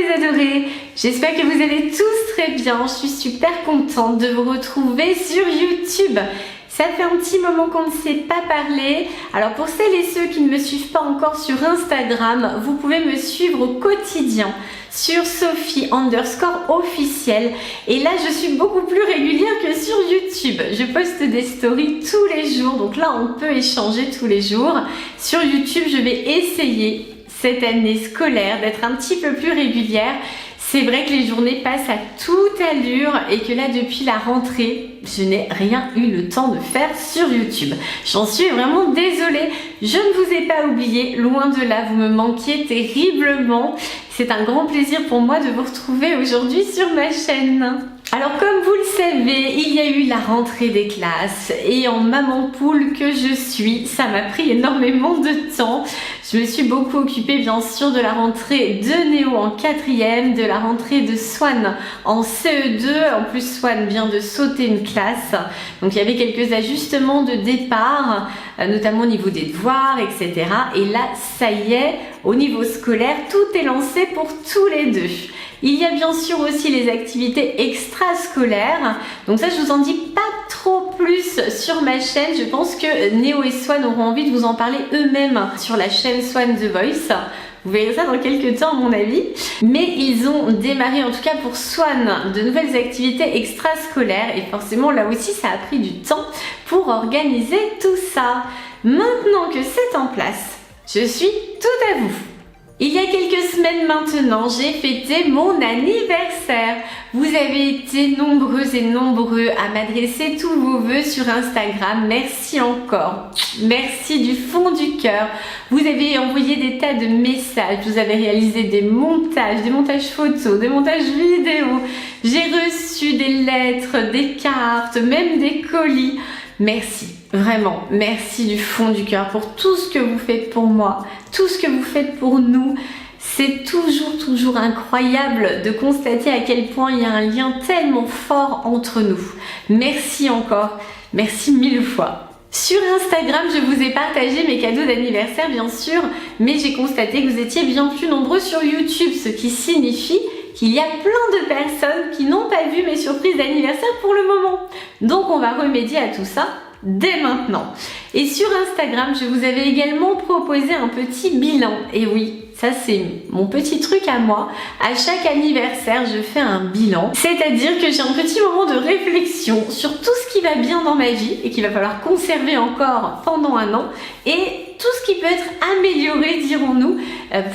mes adorés, j'espère que vous allez tous très bien, je suis super contente de vous retrouver sur YouTube. Ça fait un petit moment qu'on ne s'est pas parlé, alors pour celles et ceux qui ne me suivent pas encore sur Instagram, vous pouvez me suivre au quotidien sur Sophie_officiel et là je suis beaucoup plus régulière que sur YouTube. Je poste des stories tous les jours, donc là on peut échanger tous les jours. Sur YouTube je vais essayer cette année scolaire d'être un petit peu plus régulière. C'est vrai que les journées passent à toute allure et que là depuis la rentrée, je n'ai rien eu le temps de faire sur YouTube. J'en suis vraiment désolée, je ne vous ai pas oublié, loin de là, vous me manquiez terriblement. C'est un grand plaisir pour moi de vous retrouver aujourd'hui sur ma chaîne. Alors comme vous le savez, il y a eu la rentrée des classes et en maman poule que je suis, ça m'a pris énormément de temps. Je me suis beaucoup occupée bien sûr de la rentrée de Néo en 4e, de la rentrée de Swan en CE2. En plus Swan vient de sauter une classe, donc il y avait quelques ajustements de départ, notamment au niveau des devoirs, etc. Et là, ça y est, au niveau scolaire, tout est lancé pour tous les deux. Il y a bien sûr aussi les activités extrascolaires, donc ça je vous en dis pas trop plus sur ma chaîne. Je pense que Néo et Swan auront envie de vous en parler eux-mêmes sur la chaîne Swan The Voice. Vous verrez ça dans quelques temps à mon avis. Mais ils ont démarré, en tout cas pour Swan, de nouvelles activités extrascolaires et forcément là aussi ça a pris du temps pour organiser tout ça. Maintenant que c'est en place, je suis tout à vous. Il y a quelques semaines maintenant, j'ai fêté mon anniversaire. Vous avez été nombreuses et nombreux à m'adresser tous vos vœux sur Instagram. Merci encore. Merci du fond du cœur. Vous avez envoyé des tas de messages. Vous avez réalisé des montages photos, des montages vidéo. J'ai reçu des lettres, des cartes, même des colis. Merci, vraiment, merci du fond du cœur pour tout ce que vous faites pour moi, tout ce que vous faites pour nous. C'est toujours incroyable de constater à quel point il y a un lien tellement fort entre nous. Merci encore, merci 1000 fois. Sur Instagram, je vous ai partagé mes cadeaux d'anniversaire bien sûr, mais j'ai constaté que vous étiez bien plus nombreux sur YouTube, ce qui signifie qu'il y a plein de personnes qui n'ont pas vu mes surprises d'anniversaire pour le moment. Donc on va remédier à tout ça dès maintenant. Et sur Instagram, je vous avais également proposé un petit bilan. Et oui, ça c'est mon petit truc à moi. À chaque anniversaire, je fais un bilan. C'est-à-dire que j'ai un petit moment de réflexion sur tout ce qui va bien dans ma vie et qu'il va falloir conserver encore pendant un an. Et tout ce qui peut être amélioré, dirons-nous,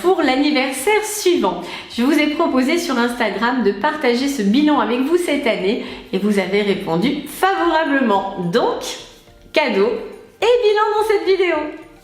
pour l'anniversaire suivant. Je vous ai proposé sur Instagram de partager ce bilan avec vous cette année et vous avez répondu favorablement. Donc, cadeau et bilan dans cette vidéo.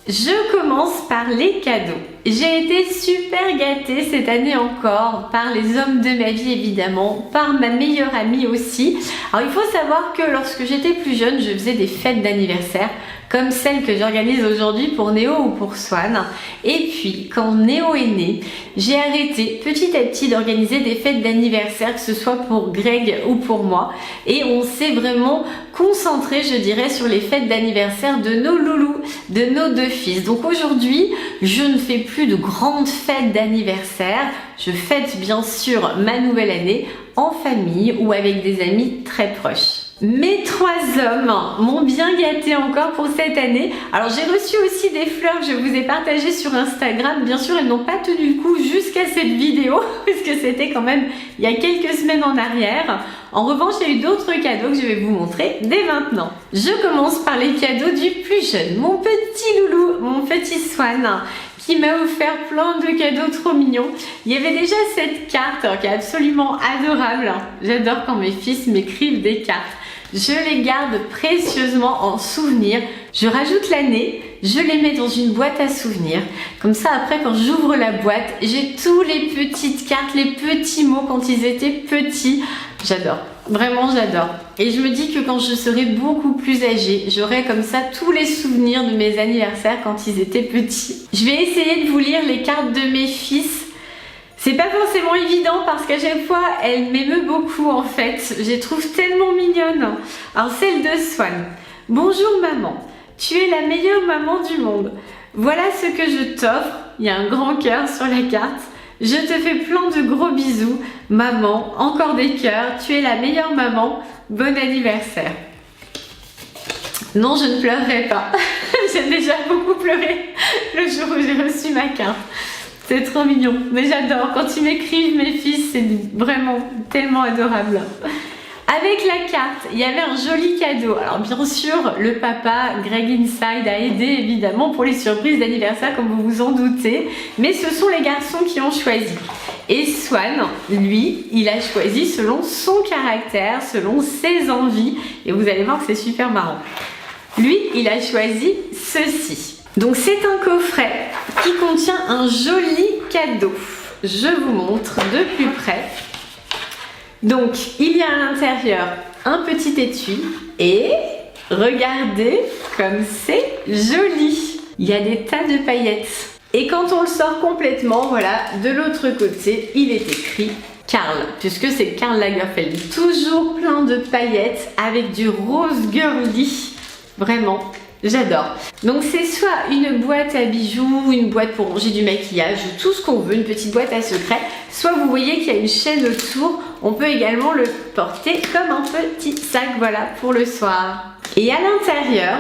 Je commence par les cadeaux. J'ai été super gâtée cette année encore par les hommes de ma vie évidemment, par ma meilleure amie aussi. Alors il faut savoir que lorsque j'étais plus jeune, je faisais des fêtes d'anniversaire comme celle que j'organise aujourd'hui pour Néo ou pour Swan. Et puis quand Néo est né, j'ai arrêté petit à petit d'organiser des fêtes d'anniversaire, que ce soit pour Greg ou pour moi. Et on s'est vraiment concentré, je dirais, sur les fêtes d'anniversaire de nos loulous, de nos deux fils. Donc aujourd'hui, je ne fais plus de grandes fêtes d'anniversaire. Je fête bien sûr ma nouvelle année en famille ou avec des amis très proches. Mes 3 hommes m'ont bien gâté encore pour cette année. Alors j'ai reçu aussi des fleurs que je vous ai partagées sur Instagram. Bien sûr, elles n'ont pas tenu le coup jusqu'à cette vidéo puisque c'était quand même il y a quelques semaines en arrière. En revanche, il y a eu d'autres cadeaux que je vais vous montrer dès maintenant. Je commence par les cadeaux du plus jeune, mon petit loulou, mon petit Swan, qui m'a offert plein de cadeaux trop mignons. Il y avait déjà cette carte qui est absolument adorable. J'adore quand mes fils m'écrivent des cartes. Je les garde précieusement en souvenir. Je rajoute l'année, je les mets dans une boîte à souvenirs. Comme ça, après, quand j'ouvre la boîte, j'ai tous les petites cartes, les petits mots quand ils étaient petits. J'adore, vraiment j'adore. Et je me dis que quand je serai beaucoup plus âgée, j'aurai comme ça tous les souvenirs de mes anniversaires quand ils étaient petits. Je vais essayer de vous lire les cartes de mes fils. C'est pas forcément évident parce qu'à chaque fois, elle m'émeut beaucoup en fait. Je les trouve tellement mignonnes. Alors celle de Swan. Bonjour maman, tu es la meilleure maman du monde. Voilà ce que je t'offre. Il y a un grand cœur sur la carte. Je te fais plein de gros bisous. Maman, encore des cœurs. Tu es la meilleure maman. Bon anniversaire. Non, je ne pleurerai pas. J'ai déjà beaucoup pleuré le jour où j'ai reçu ma carte. C'est trop mignon. Mais j'adore. Quand ils m'écrivent, mes fils, c'est vraiment tellement adorable. Avec la carte, il y avait un joli cadeau. Alors bien sûr, le papa Greg Inside a aidé évidemment pour les surprises d'anniversaire comme vous vous en doutez. Mais ce sont les garçons qui ont choisi. Et Swan, lui, il a choisi selon son caractère, selon ses envies. Et vous allez voir que c'est super marrant. Lui, il a choisi ceci. Donc c'est un coffret qui contient un joli cadeau. Je vous montre de plus près. Donc, il y a à l'intérieur un petit étui et regardez comme c'est joli. Il y a des tas de paillettes. Et quand on le sort complètement, voilà, de l'autre côté, il est écrit Karl, puisque c'est Karl Lagerfeld. Toujours plein de paillettes avec du rose girly. Vraiment, j'adore. Donc c'est soit une boîte à bijoux, une boîte pour ranger du maquillage, tout ce qu'on veut, une petite boîte à secret. Soit vous voyez qu'il y a une chaîne autour, on peut également le porter comme un petit sac, voilà, pour le soir. Et à l'intérieur,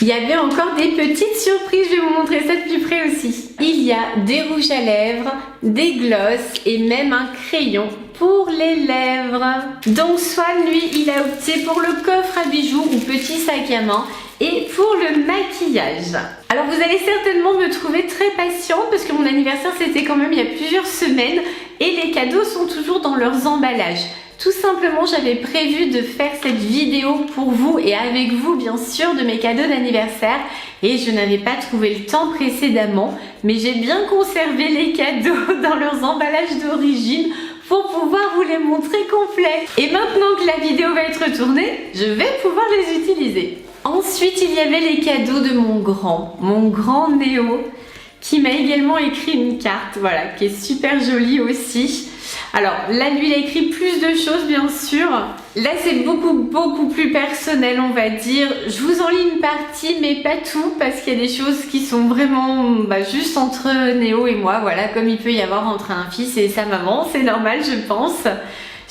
il y avait encore des petites surprises, je vais vous montrer ça de plus près aussi. Il y a des rouges à lèvres, des glosses et même un crayon pour les lèvres. Donc Swan, lui, il a opté pour le coffre à bijoux ou petit sac à main et pour le maquillage. Alors vous allez certainement me trouver très patiente parce que mon anniversaire c'était quand même il y a plusieurs semaines et les cadeaux sont toujours dans leurs emballages. Tout simplement, j'avais prévu de faire cette vidéo pour vous et avec vous bien sûr de mes cadeaux d'anniversaire et je n'avais pas trouvé le temps précédemment, mais j'ai bien conservé les cadeaux dans leurs emballages d'origine pour pouvoir vous les montrer complets. Et maintenant que la vidéo va être tournée, je vais pouvoir les utiliser. Ensuite, il y avait les cadeaux de mon grand Néo, qui m'a également écrit une carte, voilà, qui est super jolie aussi. Alors là, lui, il a écrit plus de choses, bien sûr. Là, c'est beaucoup plus personnel, on va dire. Je vous en lis une partie, mais pas tout, parce qu'il y a des choses qui sont vraiment juste entre Néo et moi, voilà, comme il peut y avoir entre un fils et sa maman, c'est normal, je pense.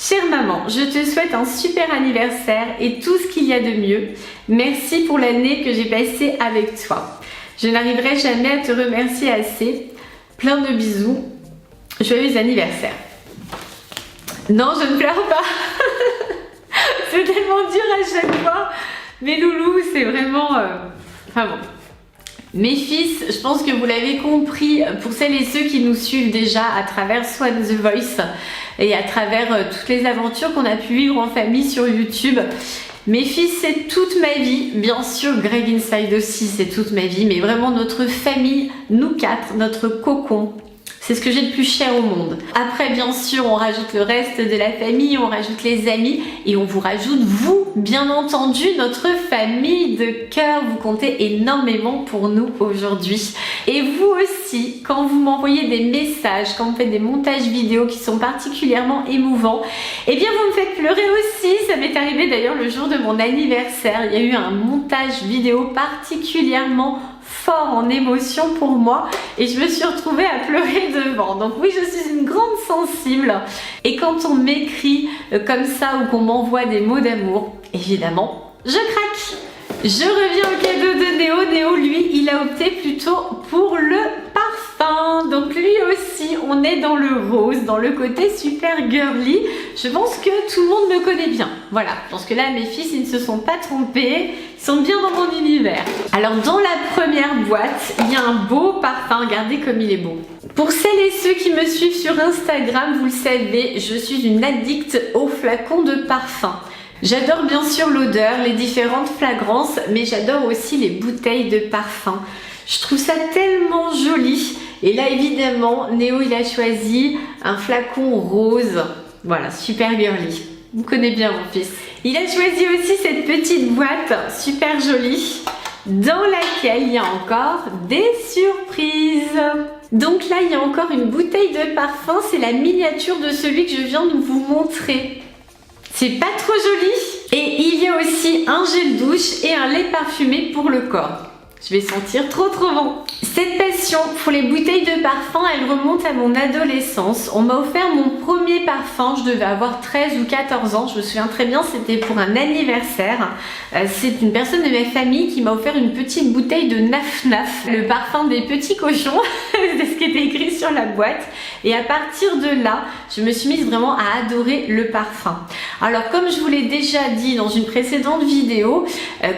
Chère maman, je te souhaite un super anniversaire et tout ce qu'il y a de mieux. Merci pour l'année que j'ai passée avec toi. Je n'arriverai jamais à te remercier assez. Plein de bisous. Joyeux anniversaire. Non, je ne pleure pas. C'est tellement dur à chaque fois. Mais loulou, c'est vraiment... Enfin bon. Mes fils, je pense que vous l'avez compris, pour celles et ceux qui nous suivent déjà à travers Swan The Voice et à travers toutes les aventures qu'on a pu vivre en famille sur YouTube, mes fils c'est toute ma vie, bien sûr Greg Inside aussi c'est toute ma vie, mais vraiment notre famille, nous quatre, notre cocon. C'est ce que j'ai de plus cher au monde. Après, bien sûr, on rajoute le reste de la famille, on rajoute les amis et on vous rajoute vous, bien entendu, notre famille de cœur. Vous comptez énormément pour nous aujourd'hui. Et vous aussi, quand vous m'envoyez des messages, quand vous faites des montages vidéo qui sont particulièrement émouvants, eh bien vous me faites pleurer aussi. Ça m'est arrivé d'ailleurs le jour de mon anniversaire. Il y a eu un montage vidéo particulièrement fort en émotion pour moi et je me suis retrouvée à pleurer devant. Donc oui, je suis une grande sensible et quand on m'écrit comme ça ou qu'on m'envoie des mots d'amour, évidemment, je craque. Je reviens au cadeau de Néo. Néo, lui, il a opté plutôt pour le parfum. Donc lui aussi, on est dans le rose, dans le côté super girly. Je pense que tout le monde me connaît bien. Voilà, je pense que là, mes fils, ils ne se sont pas trompés. Ils sont bien dans mon univers. Alors, dans la première boîte, il y a un beau parfum. Regardez comme il est beau. Pour celles et ceux qui me suivent sur Instagram, vous le savez, je suis une addicte aux flacons de parfum. J'adore bien sûr l'odeur, les différentes fragrances, mais j'adore aussi les bouteilles de parfum. Je trouve ça tellement joli. Et là, évidemment, Néo, il a choisi un flacon rose. Voilà, super girly. Vous connaissez bien mon fils. Il a choisi aussi cette petite boîte super jolie dans laquelle il y a encore des surprises. Donc là, il y a encore une bouteille de parfum. C'est la miniature de celui que je viens de vous montrer. C'est pas trop joli. Et il y a aussi un gel douche et un lait parfumé pour le corps. Je vais sentir trop bon. Cette passion pour les bouteilles de parfum, elle remonte à mon adolescence. On m'a offert mon premier parfum, je devais avoir 13 ou 14 ans, je me souviens très bien, c'était pour un anniversaire. C'est une personne de ma famille qui m'a offert une petite bouteille de Naf Naf, le parfum des petits cochons, c'est ce qui était écrit sur la boîte. Et à partir de là, je me suis mise vraiment à adorer le parfum. Alors comme je vous l'ai déjà dit dans une précédente vidéo,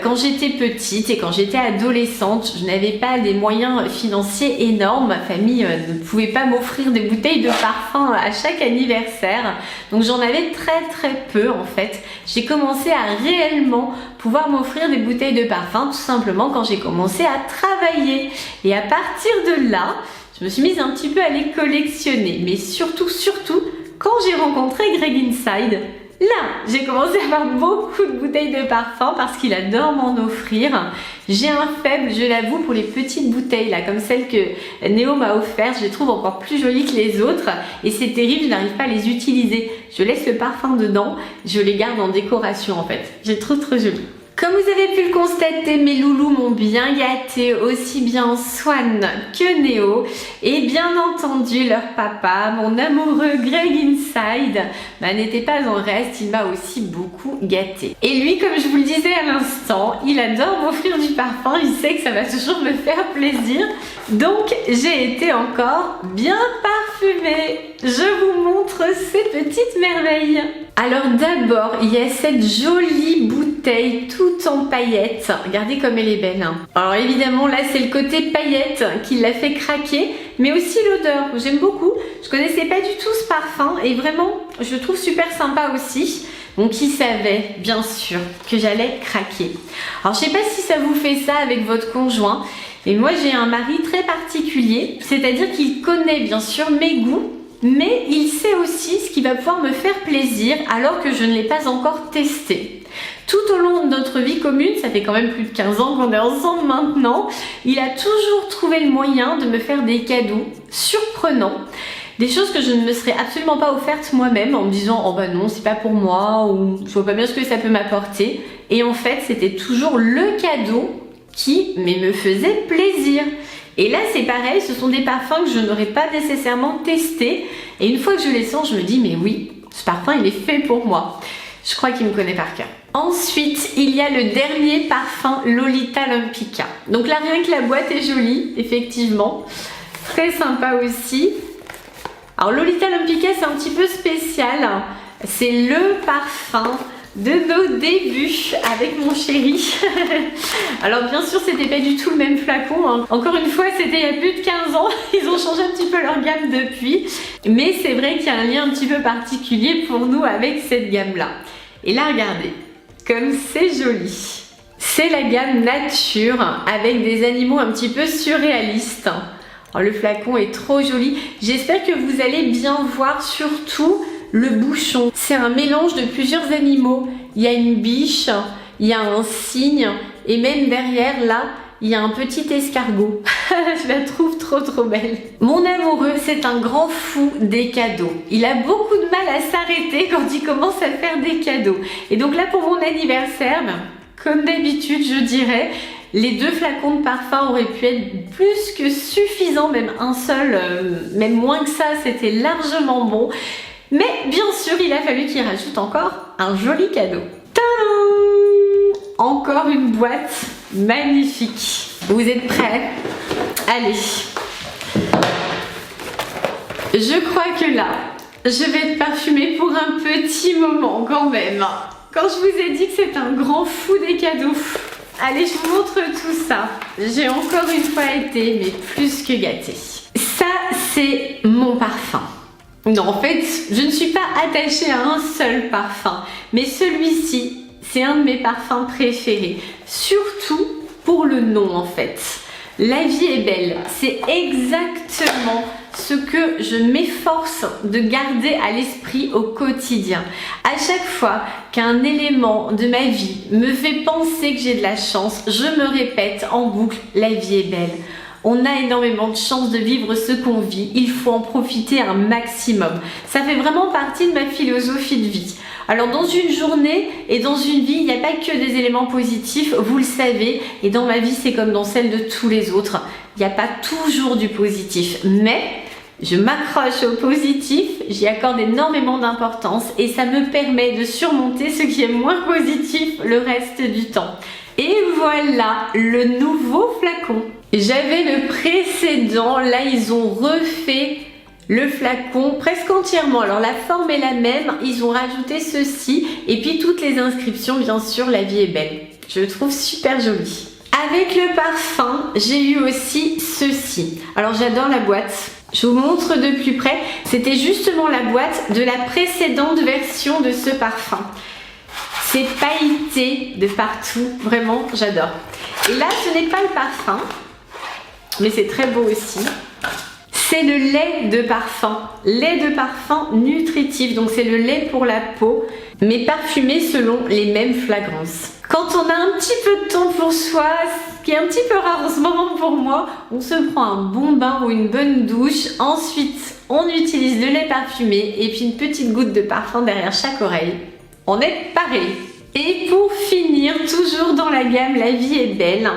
quand j'étais petite et quand j'étais adolescente, je n'avais pas des moyens financiers énormes. Ma famille ne pouvait pas m'offrir des bouteilles de parfum à chaque anniversaire. Donc j'en avais très peu en fait. J'ai commencé à réellement pouvoir m'offrir des bouteilles de parfum tout simplement quand j'ai commencé à travailler. Et à partir de là, je me suis mise un petit peu à les collectionner. Mais surtout, quand j'ai rencontré Greg Inside, là, j'ai commencé à avoir beaucoup de bouteilles de parfum parce qu'il adore m'en offrir. J'ai un faible, je l'avoue, pour les petites bouteilles, là, comme celle que Néo m'a offerte. Je les trouve encore plus jolies que les autres et c'est terrible, je n'arrive pas à les utiliser. Je laisse le parfum dedans, je les garde en décoration en fait. J'ai trop joli. Comme vous avez pu le constater, mes loulous m'ont bien gâté, aussi bien Swan que Néo. Et bien entendu, leur papa, mon amoureux Greg Inside, n'était pas en reste, il m'a aussi beaucoup gâté. Et lui, comme je vous le disais à l'instant, il adore m'offrir du parfum, il sait que ça va toujours me faire plaisir. Donc, j'ai été encore bien parfumée. Je vous montre ces petites merveilles. Alors d'abord, il y a cette jolie bouteille toute en paillettes. Regardez comme elle est belle. Alors évidemment, là, c'est le côté paillettes qui l'a fait craquer, mais aussi l'odeur. J'aime beaucoup. Je connaissais pas du tout ce parfum et vraiment, je le trouve super sympa aussi. Donc, qui savait, bien sûr, que j'allais craquer. Alors, je sais pas si ça vous fait ça avec votre conjoint, mais moi, j'ai un mari très particulier. C'est-à-dire qu'il connaît, bien sûr, mes goûts, mais il sait aussi ce qui va pouvoir me faire plaisir alors que je ne l'ai pas encore testé. Tout au long de notre vie commune, ça fait quand même plus de 15 ans qu'on est ensemble maintenant, il a toujours trouvé le moyen de me faire des cadeaux surprenants. Des choses que je ne me serais absolument pas offertes moi-même en me disant « Oh bah non, c'est pas pour moi » ou « Je vois pas bien ce que ça peut m'apporter ». Et en fait, c'était toujours le cadeau qui me faisait plaisir. Et là, c'est pareil, ce sont des parfums que je n'aurais pas nécessairement testés. Et une fois que je les sens, je me dis « Mais oui, ce parfum, il est fait pour moi ». Je crois qu'il me connaît par cœur. Ensuite, il y a le dernier parfum Lolita Lempicka. Donc là, rien que la boîte est jolie, effectivement. Très sympa aussi. Alors Lolita Lempicka, c'est un petit peu spécial. C'est le parfum de nos débuts avec mon chéri. Alors bien sûr, c'était pas du tout le même flacon. Encore une fois, c'était il y a plus de 15 ans. Ils ont changé un petit peu leur gamme depuis. Mais c'est vrai qu'il y a un lien un petit peu particulier pour nous avec cette gamme-là. Et là, regardez, comme c'est joli. C'est la gamme nature avec des animaux un petit peu surréalistes. Alors, le flacon est trop joli. J'espère que vous allez bien voir surtout le bouchon. C'est un mélange de plusieurs animaux. Il y a une biche, il y a un cygne et même derrière là, il y a un petit escargot. Je la trouve trop belle. Mon amoureux, c'est un grand fou des cadeaux. Il a beaucoup de mal à s'arrêter quand il commence à faire des cadeaux. Et donc là, pour mon anniversaire, comme d'habitude, je dirais, les 2 flacons de parfum auraient pu être plus que suffisants, même un seul, même moins que ça, c'était largement bon. Mais bien sûr, il a fallu qu'il rajoute encore un joli cadeau. Tadam! Encore une boîte magnifique. Vous êtes prêts? Allez. Je crois que là, je vais être parfumée pour un petit moment quand même. Quand je vous ai dit que c'est un grand fou des cadeaux. Allez, je vous montre tout ça. J'ai encore une fois été, mais plus que gâtée. Ça, c'est mon parfum. Non, en fait, je ne suis pas attachée à un seul parfum, mais celui-ci, c'est un de mes parfums préférés. Surtout pour le nom, en fait. La vie est belle. C'est exactement ce que je m'efforce de garder à l'esprit au quotidien. À chaque fois qu'un élément de ma vie me fait penser que j'ai de la chance, je me répète en boucle, la vie est belle. On a énormément de chance de vivre ce qu'on vit. Il faut en profiter un maximum. Ça fait vraiment partie de ma philosophie de vie. Alors dans une journée et dans une vie, il n'y a pas que des éléments positifs, vous le savez. Et dans ma vie, c'est comme dans celle de tous les autres. Il n'y a pas toujours du positif. Mais je m'accroche au positif, j'y accorde énormément d'importance et ça me permet de surmonter ce qui est moins positif le reste du temps. Et voilà le nouveau flacon. J'avais le précédent, là ils ont refait le flacon presque entièrement. Alors la forme est la même, ils ont rajouté ceci et puis toutes les inscriptions, bien sûr, la vie est belle. Je le trouve super joli. Avec le parfum, j'ai eu aussi ceci. Alors j'adore la boîte. Je vous montre de plus près. C'était justement la boîte de la précédente version de ce parfum. C'est pailleté de partout. Vraiment, j'adore. Et là, ce n'est pas le parfum, mais c'est très beau aussi. C'est le lait de parfum. Lait de parfum nutritif. Donc c'est le lait pour la peau, mais parfumé selon les mêmes fragrances. Quand on a un petit peu de temps pour soi, ce qui est un petit peu rare en ce moment pour moi, on se prend un bon bain ou une bonne douche. Ensuite, on utilise le lait parfumé et puis une petite goutte de parfum derrière chaque oreille. On est pareil. Et pour finir, toujours dans la gamme La Vie est Belle,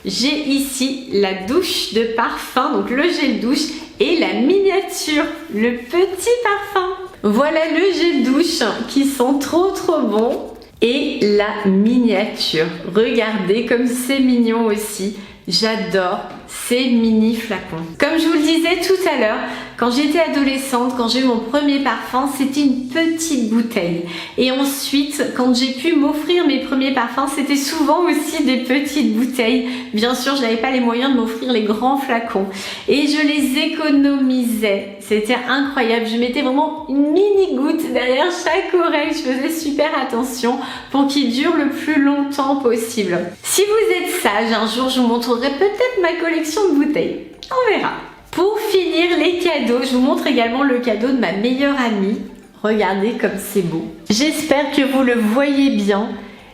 j'ai ici la douche de parfum, donc le gel douche et la miniature, le petit parfum. Voilà le gel douche qui sent trop bon. Et la miniature. Regardez comme c'est mignon aussi. J'adore ces mini flacons. Comme je vous le disais tout à l'heure, quand j'étais adolescente, quand j'ai eu mon premier parfum, c'était une petite bouteille. Et ensuite, quand j'ai pu m'offrir mes premiers parfums, c'était souvent aussi des petites bouteilles. Bien sûr, je n'avais pas les moyens de m'offrir les grands flacons. Et je les économisais. C'était incroyable. Je mettais vraiment une mini goutte derrière chaque oreille. Je faisais super attention pour qu'ils durent le plus longtemps possible. Si vous êtes sage, un jour, je vous montrerai peut-être ma collection de bouteilles. On verra. Pour finir les cadeaux, je vous montre également le cadeau de ma meilleure amie. Regardez comme c'est beau. J'espère que vous le voyez bien.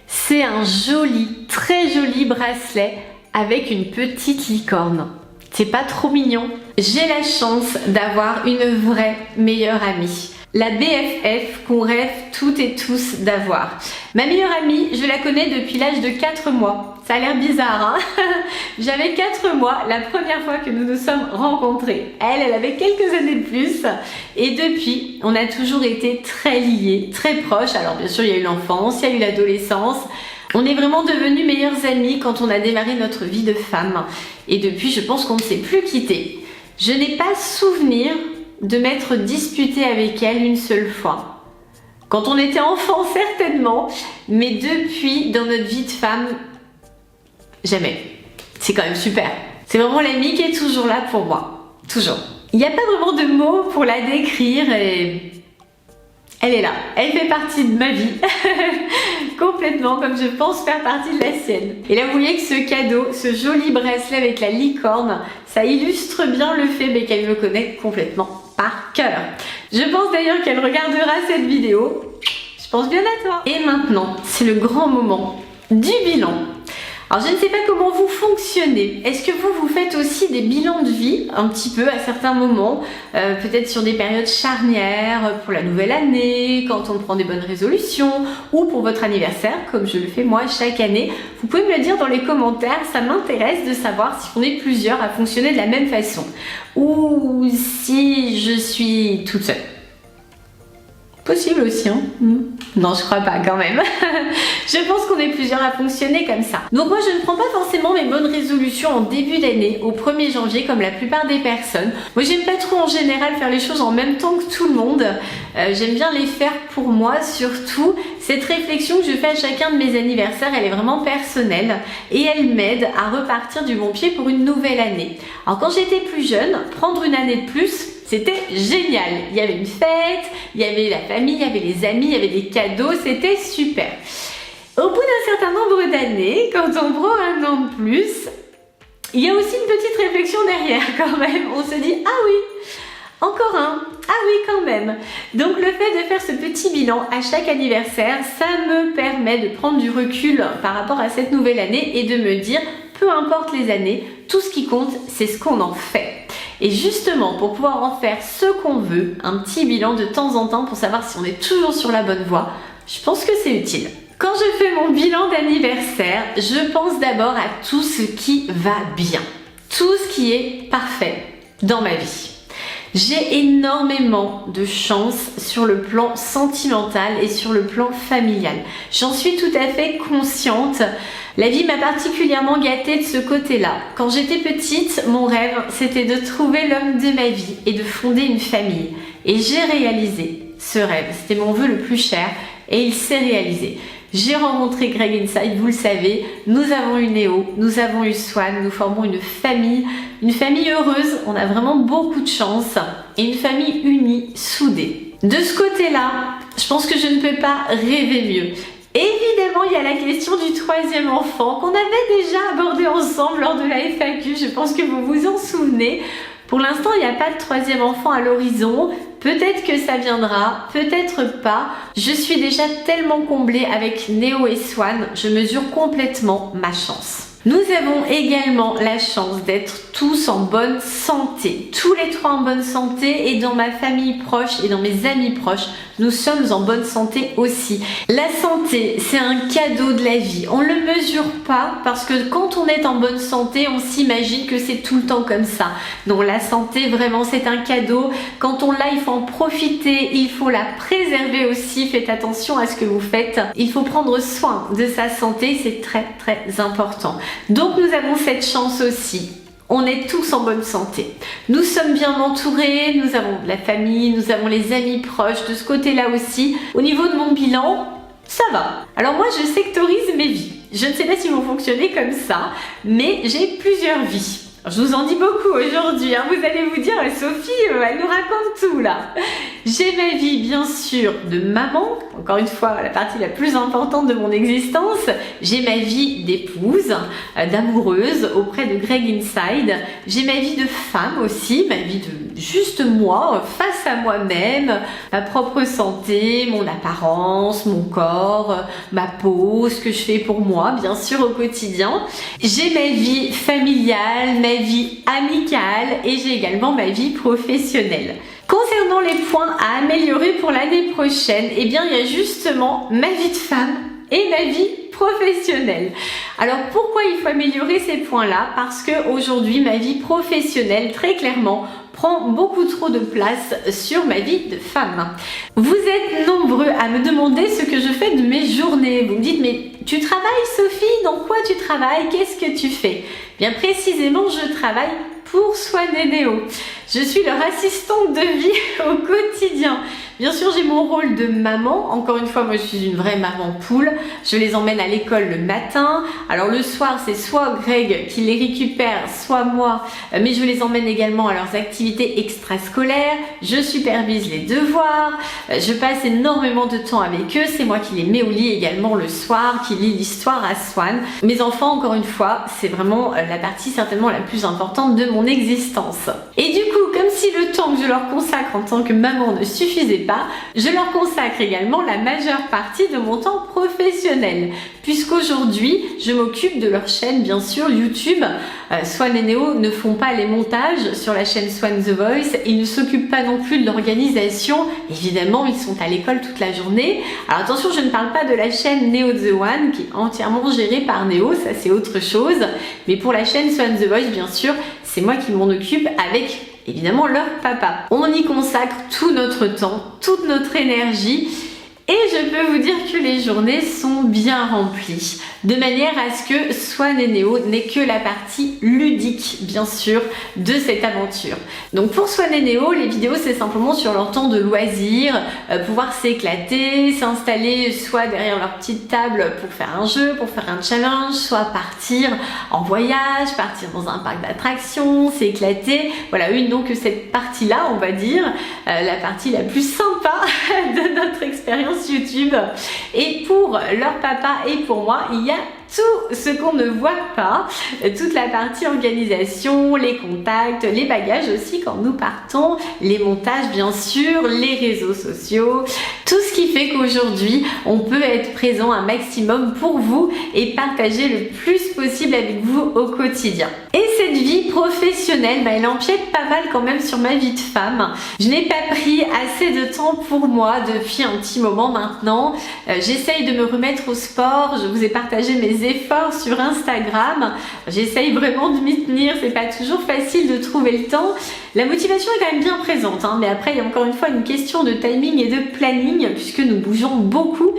C'est un joli, très joli bracelet avec une petite licorne. C'est pas trop mignon? J'ai la chance d'avoir une vraie meilleure amie. La BFF qu'on rêve toutes et tous d'avoir. Ma meilleure amie, je la connais depuis l'âge de 4 mois. Ça a l'air bizarre, hein? J'avais 4 mois la première fois que nous nous sommes rencontrés. Elle avait quelques années de plus. Et depuis, on a toujours été très liés, très proches. Alors bien sûr, il y a eu l'enfance, il y a eu l'adolescence. On est vraiment devenus meilleures amies quand on a démarré notre vie de femme. Et depuis, je pense qu'on ne s'est plus quittés. Je n'ai pas souvenir de m'être disputée avec elle une seule fois. Quand on était enfant, certainement, mais depuis, dans notre vie de femme, jamais. C'est quand même super. C'est vraiment l'amie qui est toujours là pour moi. Toujours. Il n'y a pas vraiment de mots pour la décrire et elle est là. Elle fait partie de ma vie. Complètement, comme je pense faire partie de la sienne. Et là, vous voyez que ce cadeau, ce joli bracelet avec la licorne, ça illustre bien le fait qu'elle me connaît complètement par cœur. Je pense d'ailleurs qu'elle regardera cette vidéo. Je pense bien à toi. Et maintenant, c'est le grand moment du bilan. Alors je ne sais pas comment vous fonctionnez. Est-ce que vous faites aussi des bilans de vie un petit peu à certains moments, peut-être sur des périodes charnières pour la nouvelle année, quand on prend des bonnes résolutions ou pour votre anniversaire comme je le fais moi chaque année. Vous pouvez me le dire dans les commentaires, ça m'intéresse de savoir si on est plusieurs à fonctionner de la même façon ou si je suis toute seule. Possible aussi, hein? Non, je crois pas quand même. Je pense qu'on est plusieurs à fonctionner comme ça. Donc moi, je ne prends pas forcément mes bonnes résolutions en début d'année, au 1er janvier, comme la plupart des personnes. Moi, j'aime pas trop en général faire les choses en même temps que tout le monde. J'aime bien les faire pour moi, surtout. Cette réflexion que je fais à chacun de mes anniversaires, elle est vraiment personnelle et elle m'aide à repartir du bon pied pour une nouvelle année. Alors quand j'étais plus jeune, prendre une année de plus, c'était génial. Il y avait une fête, il y avait la famille, il y avait les amis, il y avait des cadeaux, c'était super. Au bout d'un certain nombre d'années, quand on prend un an de plus, il y a aussi une petite réflexion derrière quand même. On se dit, ah oui, encore un, ah oui quand même. Donc le fait de faire ce petit bilan à chaque anniversaire, ça me permet de prendre du recul par rapport à cette nouvelle année et de me dire peu importe les années, tout ce qui compte, c'est ce qu'on en fait. Et justement, pour pouvoir en faire ce qu'on veut, un petit bilan de temps en temps pour savoir si on est toujours sur la bonne voie, je pense que c'est utile. Quand je fais mon bilan d'anniversaire, je pense d'abord à tout ce qui va bien, tout ce qui est parfait dans ma vie. J'ai énormément de chance sur le plan sentimental et sur le plan familial. J'en suis tout à fait consciente. La vie m'a particulièrement gâtée de ce côté-là. Quand j'étais petite, mon rêve, c'était de trouver l'homme de ma vie et de fonder une famille. Et j'ai réalisé ce rêve. C'était mon vœu le plus cher et il s'est réalisé. J'ai rencontré Greg Inside, vous le savez, nous avons eu Néo, nous avons eu Swan, nous formons une famille heureuse, on a vraiment beaucoup de chance et une famille unie, soudée. De ce côté-là, je pense que je ne peux pas rêver mieux. Évidemment, il y a la question du troisième enfant qu'on avait déjà abordé ensemble lors de la FAQ, je pense que vous vous en souvenez. Pour l'instant, il n'y a pas de troisième enfant à l'horizon. Peut-être que ça viendra, peut-être pas. Je suis déjà tellement comblée avec Néo et Swan, je mesure complètement ma chance. Nous avons également la chance d'être tous en bonne santé, tous les trois en bonne santé, et dans ma famille proche et dans mes amis proches, nous sommes en bonne santé aussi. La santé, c'est un cadeau de la vie. On ne le mesure pas parce que quand on est en bonne santé, on s'imagine que c'est tout le temps comme ça. Donc la santé, vraiment, c'est un cadeau. Quand on l'a, il faut en profiter, il faut la préserver aussi. Faites attention à ce que vous faites. Il faut prendre soin de sa santé, c'est très très important. Donc nous avons cette chance aussi. On est tous en bonne santé. Nous sommes bien entourés, nous avons la famille, nous avons les amis proches, de ce côté-là aussi. Au niveau de mon bilan, ça va. Alors moi, je sectorise mes vies. Je ne sais pas si vous fonctionnez comme ça, mais j'ai plusieurs vies. Je vous en dis beaucoup aujourd'hui, hein. Vous allez vous dire, Sophie, elle nous raconte tout là. J'ai ma vie bien sûr de maman, encore une fois la partie la plus importante de mon existence. J'ai ma vie d'épouse, d'amoureuse auprès de Greg Inside. J'ai ma vie de femme aussi, ma vie de juste moi, face à moi-même, ma propre santé, mon apparence, mon corps, ma peau, ce que je fais pour moi, bien sûr au quotidien. J'ai ma vie familiale, ma vie amicale et j'ai également ma vie professionnelle. Concernant les points à améliorer pour l'année prochaine, eh bien il y a justement ma vie de femme et ma vie professionnelle. Alors pourquoi il faut améliorer ces points-là? Parce que aujourd'hui ma vie professionnelle, très clairement, prend beaucoup trop de place sur ma vie de femme. Vous êtes nombreux à me demander ce que je fais de mes journées. Vous me dites, mais tu travailles Sophie? Dans quoi tu travailles? Qu'est-ce que tu fais? Bien précisément, je travaille pour Swan et Néo. Je suis leur assistante de vie au quotidien. Bien sûr, j'ai mon rôle de maman. Encore une fois, moi, je suis une vraie maman poule. Je les emmène à l'école le matin. Alors, le soir, c'est soit Greg qui les récupère, soit moi. Mais je les emmène également à leurs activités extrascolaires. Je supervise les devoirs. Je passe énormément de temps avec eux. C'est moi qui les mets au lit également le soir, qui lit l'histoire à Swan. Mes enfants, encore une fois, c'est vraiment la partie certainement la plus importante de mon existence. Et du coup, comme si le temps que je leur consacre en tant que maman ne suffisait pas, je leur consacre également la majeure partie de mon temps professionnel, puisqu'aujourd'hui je m'occupe de leur chaîne bien sûr YouTube. Swan et Néo ne font pas les montages sur la chaîne Swan The Voice, ils ne s'occupent pas non plus de l'organisation, évidemment ils sont à l'école toute la journée. Alors attention, je ne parle pas de la chaîne Néo The One qui est entièrement gérée par Néo, ça c'est autre chose, mais pour la chaîne Swan The Voice bien sûr, c'est moi qui m'en occupe avec évidemment leur papa. On y consacre tout notre temps, toute notre énergie et je peux vous dire que les journées sont bien remplies de manière à ce que Swan et Néo n'aient que la partie ludique bien sûr de cette aventure. Donc pour Swan et Néo, les vidéos c'est simplement sur leur temps de loisir, pouvoir s'éclater, s'installer soit derrière leur petite table pour faire un jeu, pour faire un challenge, soit partir en voyage, partir dans un parc d'attractions, s'éclater. Voilà, une donc cette partie-là, on va dire, la partie la plus sympa de notre expérience YouTube. Et pour leur papa et pour moi, il y a tout ce qu'on ne voit pas, toute la partie organisation, les contacts, les bagages aussi quand nous partons, les montages bien sûr, les réseaux sociaux, Tout ce qui fait qu'aujourd'hui, on peut être présent un maximum pour vous et partager le plus possible avec vous au quotidien. Et cette vie professionnelle, elle empiète pas mal quand même sur ma vie de femme. Je n'ai pas pris assez de temps pour moi depuis un petit moment maintenant. J'essaye de me remettre au sport. Je vous ai partagé mes efforts sur Instagram. J'essaye vraiment de m'y tenir. C'est pas toujours facile de trouver le temps. La motivation est quand même bien présente, hein, mais après il y a encore une fois une question de timing et de planning puisque nous bougeons beaucoup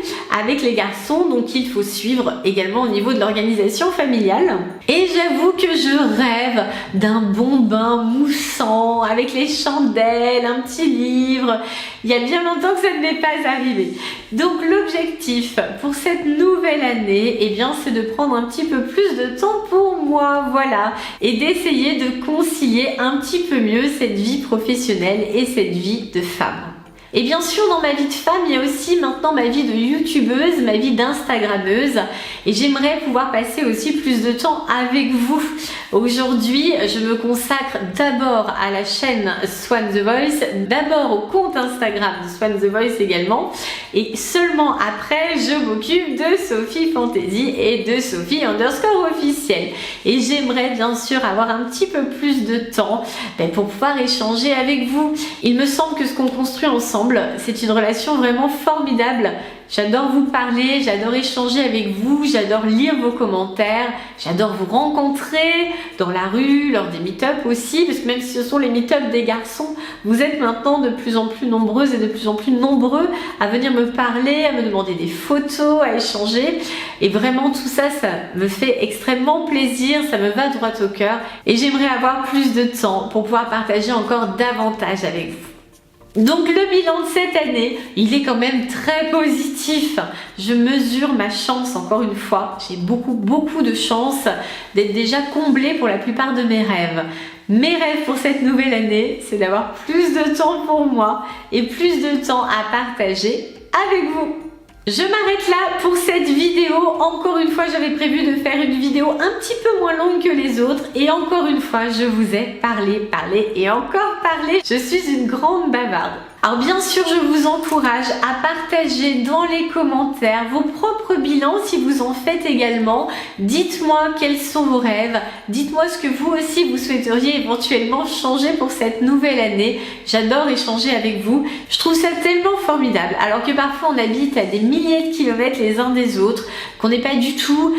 avec les garçons, donc il faut suivre également au niveau de l'organisation familiale. Et j'avoue que je rêve d'un bon bain moussant avec les chandelles, un petit livre. Il y a bien longtemps que ça ne m'est pas arrivé. Donc l'objectif pour cette nouvelle année, eh bien, c'est de prendre un petit peu plus de temps pour moi, voilà, et d'essayer de concilier un petit peu mieux cette vie professionnelle et cette vie de femme. Et bien sûr, dans ma vie de femme, il y a aussi maintenant ma vie de youtubeuse, ma vie d'instagrammeuse, et j'aimerais pouvoir passer aussi plus de temps avec vous. Aujourd'hui, je me consacre d'abord à la chaîne Swan The Voice, d'abord au compte Instagram de Swan The Voice également, et seulement après, je m'occupe de Sophie Fantasy et de Sophie_officiel. Et j'aimerais bien sûr avoir un petit peu plus de temps pour pouvoir échanger avec vous. Il me semble que ce qu'on construit ensemble, c'est une relation vraiment formidable. J'adore vous parler, j'adore échanger avec vous, j'adore lire vos commentaires, j'adore vous rencontrer dans la rue, lors des meet-up aussi, parce que même si ce sont les meet-up des garçons, vous êtes maintenant de plus en plus nombreuses et de plus en plus nombreux à venir me parler, à me demander des photos, à échanger. Et vraiment tout ça, ça me fait extrêmement plaisir, ça me va droit au cœur. Et j'aimerais avoir plus de temps pour pouvoir partager encore davantage avec vous. Donc le bilan de cette année, il est quand même très positif. Je mesure ma chance encore une fois. J'ai beaucoup de chance d'être déjà comblée pour la plupart de mes rêves. Mes rêves pour cette nouvelle année, c'est d'avoir plus de temps pour moi et plus de temps à partager avec vous. Je m'arrête là pour cette vidéo. Encore une fois, j'avais prévu de faire une vidéo un petit peu moins longue que les autres. Et encore une fois, je vous ai parlé et encore parlé. Je suis une grande bavarde. Alors bien sûr, je vous encourage à partager dans les commentaires vos propres bilans si vous en faites également. Dites-moi quels sont vos rêves. Dites-moi ce que vous aussi vous souhaiteriez éventuellement changer pour cette nouvelle année. J'adore échanger avec vous. Je trouve ça tellement formidable. Alors que parfois on habite à des milliers de kilomètres les uns des autres, qu'on n'est pas du tout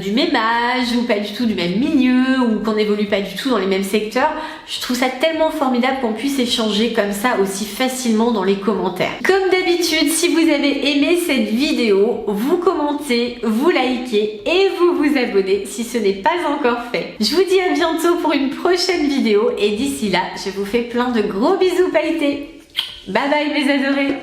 du même âge ou pas du tout du même milieu ou qu'on n'évolue pas du tout dans les mêmes secteurs. Je trouve ça tellement formidable qu'on puisse échanger comme ça aussi facilement dans les commentaires. Comme d'habitude, si vous avez aimé cette vidéo, vous commentez, vous likez et vous vous abonnez si ce n'est pas encore fait. Je vous dis à bientôt pour une prochaine vidéo et d'ici là, je vous fais plein de gros bisous pailletés. Bye bye mes adorés.